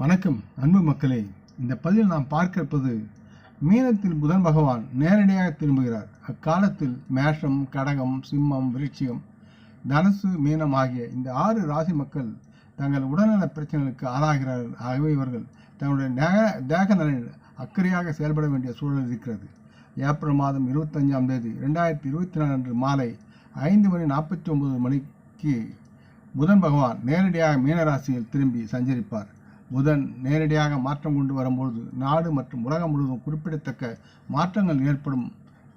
வணக்கம் அன்பு மக்களே. இந்த பதிவில் நாம் பார்க்க இருப்பது மீனத்தில் புதன் பகவான் நேரடியாக திரும்புகிறார். அக்காலத்தில் மேஷம், கடகம், சிம்மம், விருச்சிகம், தனுசு, மீனம் ஆகிய இந்த 6 ராசி மக்கள் தங்கள் உடல்நல பிரச்சனைகளுக்கு ஆளாகிறார்கள். ஆகவே இவர்கள் தங்களுடைய தேக நலனில் அக்கறையாக செயல்பட வேண்டிய சூழல் இருக்கிறது. ஏப்ரல் மாதம் 25ஆம் தேதி 2024 அன்று மாலை 5:49 புதன் பகவான் நேரடியாக மீனராசியில் திரும்பி சஞ்சரிப்பார். புதன் நேரடியாக மாற்றம் கொண்டு வரும்பொழுது நாடு மற்றும் உலகம் முழுவதும் குறிப்பிடத்தக்க மாற்றங்கள் ஏற்படும்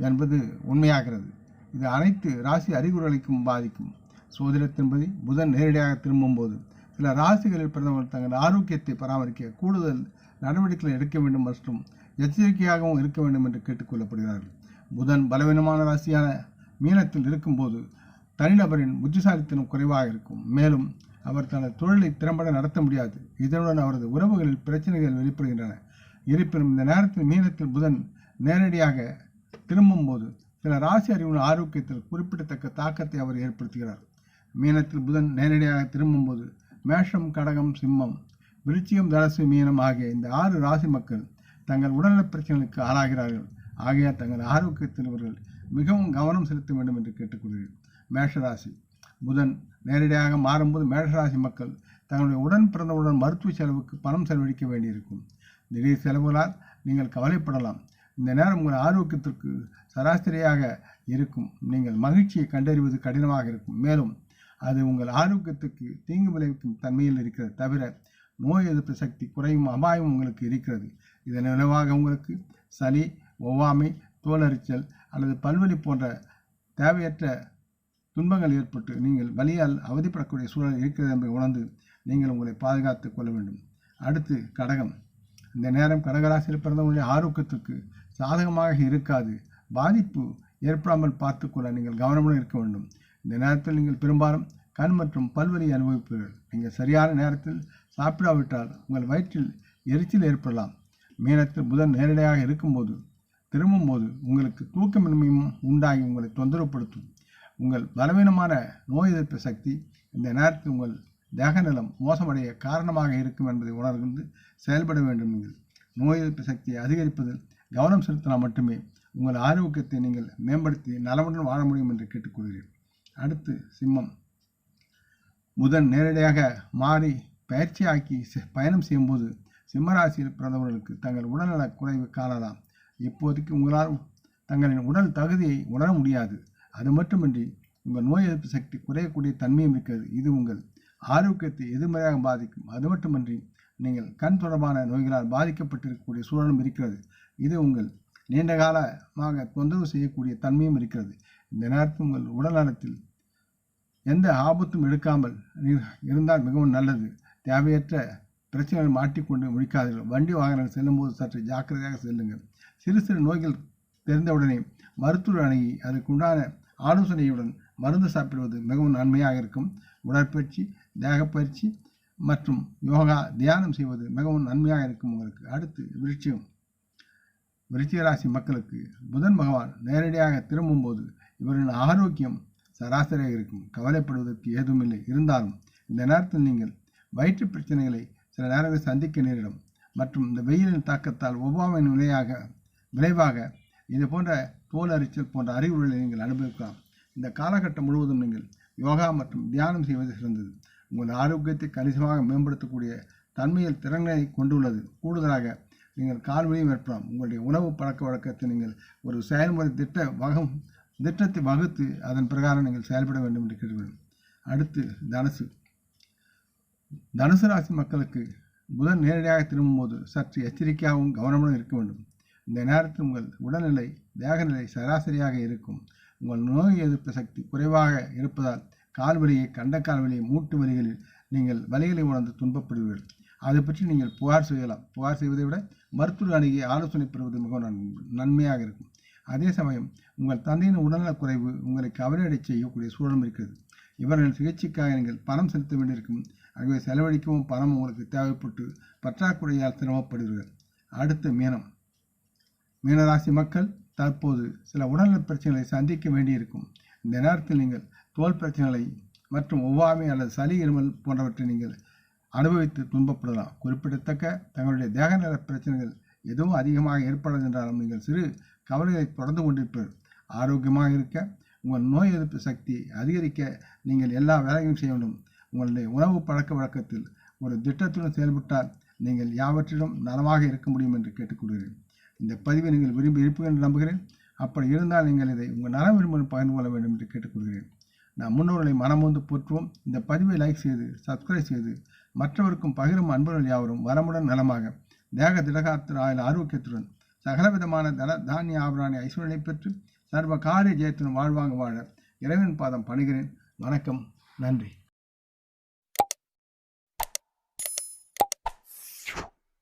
என்பது உண்மையாகிறது. இது அனைத்து ராசி அறிகுறிகளுக்கும் பாதிக்கும். சோதிடத்தின்படி புதன் நேரடியாக திரும்பும்போது சில ராசிகளில் பிறந்தவர்கள் தங்கள் ஆரோக்கியத்தை பராமரிக்க கூடுதல் நடவடிக்கைகளை எடுக்க வேண்டும் மற்றும் எச்சரிக்கையாகவும் இருக்க வேண்டும் என்று கேட்டுக்கொள்ளப்படுகிறார்கள். புதன் பலவீனமான ராசியான மீனத்தில் இருக்கும்போது தனிநபரின் புத்திசாலித்தனம் குறைவாக இருக்கும். மேலும் அவர் தனது தொழிலை திறம்பட நடத்த முடியாது. இதனுடன் அவரது உறவுகளில் பிரச்சனைகள் வெளிப்படுகின்றன. இருப்பினும் இந்த நேரத்தில் மீனத்தில் புதன் நேரடியாக திரும்பும்போது சில ராசி அறிவுள்ள ஆரோக்கியத்தில் குறிப்பிடத்தக்க தாக்கத்தை அவர் ஏற்படுத்துகிறார். மீனத்தில் புதன் நேரடியாக திரும்பும்போது மேஷம், கடகம், சிம்மம், விருச்சிகம், தனுசு, மீனம் ஆகிய இந்த 6 ராசி மக்கள் தங்கள் உடல்நலப் பிரச்சனைகளுக்கு ஆளாகிறார்கள். ஆகையால் தங்கள் ஆரோக்கியத்தில் இவர்கள் மிகவும் கவனம் செலுத்த வேண்டும் என்று கேட்டுக்கொள்கிறேன். மேஷராசி. புதன் நேரடியாக மாறும்போது மேஷராசி மக்கள் தங்களுடைய உடன் பிறந்தவுடன் மருத்துவ செலவுக்கு பணம் செலவழிக்க வேண்டியிருக்கும். திடீர் செலவுகளால் நீங்கள் கவலைப்படலாம். இந்த நேரம் உங்கள் ஆரோக்கியத்திற்கு சராசரியாக இருக்கும். நீங்கள் மகிழ்ச்சியை கண்டறிவது கடினமாக இருக்கும். மேலும் அது உங்கள் ஆரோக்கியத்துக்கு தீங்கு விளைவிக்கும் தன்மையில் இருக்கிறது. தவிர நோய் எதிர்ப்பு சக்தி குறையும் அபாயம் உங்களுக்கு இருக்கிறது. இதன் விளைவாக உங்களுக்கு சளி, ஒவ்வாமை, தோலரிச்சல் அல்லது பல்வலி போன்ற தேவையற்ற துன்பங்கள் ஏற்பட்டு நீங்கள் வலியால் அவதிப்படக்கூடிய சூழல் இருக்கிறது என்பதை உணர்ந்து நீங்கள் உங்களை பாதுகாத்துக் கொள்ள வேண்டும். அடுத்து கடகம். இந்த நேரம் கடகராசியில் பிறந்தவங்களுடைய ஆரோக்கியத்திற்கு சாதகமாக இருக்காது. பாதிப்பு ஏற்படாமல் பார்த்துக்கொள்ள நீங்கள் கவனமுடன் இருக்க வேண்டும். இந்த நேரத்தில் நீங்கள் பெரும்பாலும் கண் மற்றும் பல்வலி அனுபவிப்பீர்கள். நீங்கள் சரியான நேரத்தில் சாப்பிடாவிட்டால் உங்கள் வயிற்றில் எரிச்சல் ஏற்படலாம். மீனத்தில் புதன் நேரடியாக இருக்கும்போது திரும்பும்போது உங்களுக்கு தூக்கமின்மையும் உண்டாகி உங்களை தொந்தரவுப்படுத்தும். உங்கள் பலவீனமான நோய் எதிர்ப்பு சக்தி இந்த நேரத்தில் உங்கள் தேகநலம் மோசமடைய காரணமாக இருக்கும் என்பதை உணர்ந்து செயல்பட வேண்டும். நீங்கள் நோய் எதிர்ப்பு சக்தியை அதிகரிப்பதில் கவனம் செலுத்தினால் மட்டுமே உங்கள் ஆரோக்கியத்தை நீங்கள் மேம்படுத்தி நலமுடன் வாழ முடியும் என்று கேட்டுக்கொள்கிறேன். அடுத்து சிம்மம். புதன் நேரடியாக மாறி பயிற்சியாக்கி பயணம் செய்யும்போது சிம்மராசியில் பிறந்தவர்களுக்கு தங்கள் உடல்நல குறைவு காணலாம். இப்போதைக்கு உங்களால் தங்களின் உடல் தகுதியை உணர முடியாது. அது மட்டுமின்றி உங்கள் நோய் எதிர்ப்பு சக்தி குறையக்கூடிய தன்மையும் இருக்கிறது. இது உங்கள் ஆரோக்கியத்தை எதிர்மறையாக பாதிக்கும். அது மட்டுமின்றி நீங்கள் கண் தொடர்பான நோய்களால் பாதிக்கப்பட்டிருக்கக்கூடிய சூழலும் இருக்கிறது. இது உங்கள் நீண்ட காலமாக தொந்தரவு செய்யக்கூடிய தன்மையும் இருக்கிறது. இந்த நேரத்தில் உங்கள் உடல் நலத்தில் எந்த ஆபத்தும் எடுக்காமல் இருந்தால் மிகவும் நல்லது. தேவையற்ற பிரச்சனைகள் மாட்டிக்கொண்டு முடிக்காதீர்கள். வண்டி வாகனங்கள் செல்லும்போது சற்று ஜாக்கிரதையாக செல்லுங்கள். சிறு சிறு நோய்கள் தெரிந்தவுடனே மருத்துவர் அணுகி அதற்குண்டான ஆலோசனையுடன் மருந்து சாப்பிடுவது மிகவும் நன்மையாக இருக்கும். உடற்பயிற்சி, தேகப்பயிற்சி மற்றும் யோகா, தியானம் செய்வது மிகவும் நன்மையாக இருக்கும் உங்களுக்கு. அடுத்து விருச்சிகம். விருச்சிக ராசி மக்களுக்கு புதன் பகவான் நேரடியாக திரும்பும்போது இவரின் ஆரோக்கியம் சராசரியாக இருக்கும். கவலைப்படுவதற்கு ஏதுமில்லை. இருந்தாலும் இந்த நேரத்தில் நீங்கள் வயிற்று பிரச்சனைகளை சில நேரங்களில் சந்திக்க நேரிடும். மற்றும் இந்த வெயிலின் தாக்கத்தால் ஒவ்வாமையின் விளைவாக இது போன்ற தோல் அரிச்சல் போன்ற அறிகுறிகளை நீங்கள் அனுபவிக்கலாம். இந்த காலகட்டம் முழுவதும் நீங்கள் யோகா மற்றும் தியானம் செய்வது சிறந்தது. உங்கள் ஆரோக்கியத்தை கணிசமாக மேம்படுத்தக்கூடிய தன்மையில் திறன்களை கொண்டுள்ளது. கூடுதலாக நீங்கள் கால்வலியும் ஏற்படலாம். உங்களுடைய உணவு பழக்க வழக்கத்தை நீங்கள் ஒரு செயல்முறை திட்டத்தை வகுத்து அதன் பிரகாரம் நீங்கள் செயல்பட வேண்டும் என்று கேட்டுக்கொள்கிறேன். அடுத்து தனுசு. தனுசு ராசி மக்களுக்கு புதன் நேரடியாக திரும்பும்போது சற்று எச்சரிக்கையாகவும் கவனமுடன் இருக்க வேண்டும். இந்த நேரத்தில் உங்கள் உடல்நிலை, தேகநிலை சராசரியாக இருக்கும். உங்கள் நோய் எதிர்ப்பு சக்தி குறைவாக இருப்பதால் கால்வலியை, கண்டக்கால்வலியை, மூட்டு வலிகளில் நீங்கள் வலிகளை உணர்ந்து துன்பப்படுவீர்கள். அதை பற்றி நீங்கள் புகார் செய்யலாம். புகார் செய்வதை விட மருத்துவர் அணுகி ஆலோசனை பெறுவது மிகவும் நன்மையாக இருக்கும். அதே சமயம் உங்கள் தந்தையின் உடல்நலக் குறைவு உங்களை கவலையடை செய்யக்கூடிய சூழலும் இருக்கிறது. இவர்கள் சிகிச்சைக்காக நீங்கள் பணம் செலுத்த வேண்டியிருக்கும். ஆகவே செலவழிக்கவும் பணம் உங்களுக்கு தேவைப்பட்டு பற்றாக்குறையால் சிரமப்படுவீர்கள். அடுத்து மீனம். மீனராசி மக்கள் தற்போது சில உடல்நல பிரச்சனைகளை சந்திக்க வேண்டியிருக்கும். இந்த நேரத்தில் நீங்கள் தோல் பிரச்சனைகளை மற்றும் ஒவ்வாமை அல்லது சளி, இருமல் போன்றவற்றை நீங்கள் அனுபவித்து துன்பப்படலாம். குறிப்பிடத்தக்க தங்களுடைய தேகநல பிரச்சனைகள் எதுவும் அதிகமாக ஏற்படாது என்றாலும் நீங்கள் சிறு கவலைகளை தொடர்ந்து கொண்டிருப்பீர்கள். ஆரோக்கியமாக இருக்க உங்கள் நோய் எதிர்ப்பு சக்தி அதிகரிக்க நீங்கள் எல்லா வேலையும் செய்ய வேண்டும். உங்களுடைய உணவு பழக்க வழக்கத்தில் ஒரு திட்டத்துடன் செயல்பட்டால் நீங்கள் யாவற்றிலும் நலமாக இருக்க முடியும் என்று கேட்டுக்கொள்கிறேன். இந்த பதிவை நீங்கள் விரும்பி இருப்பீர்கள் என்று நம்புகிறேன். அப்படி இருந்தால் நீங்கள் இதை உங்கள் நலம் விரும்பும் பகிர்ந்து கொள்ள வேண்டும் என்று கேட்டுக்கொள்கிறேன். நாம் முன்னோர்களை மனமுந்து போற்றுவோம். இந்த பதிவை லைக் செய்து சப்ஸ்கிரைப் செய்து மற்றவருக்கும் பகிரும் அன்பர்கள் யாவரும் வரமுடன் நலமாக தேக திடகாத்திர ஆயுள் ஆரோக்கியத்துடன் சகலவிதமான தானிய ஆபராணி ஐஸ்வர்யனை பெற்று சர்வ காரிய ஜெயத்துடன் வாழ்வாங்க வாழ இறைவன் பாதம் பணிகிறேன். வணக்கம். நன்றி.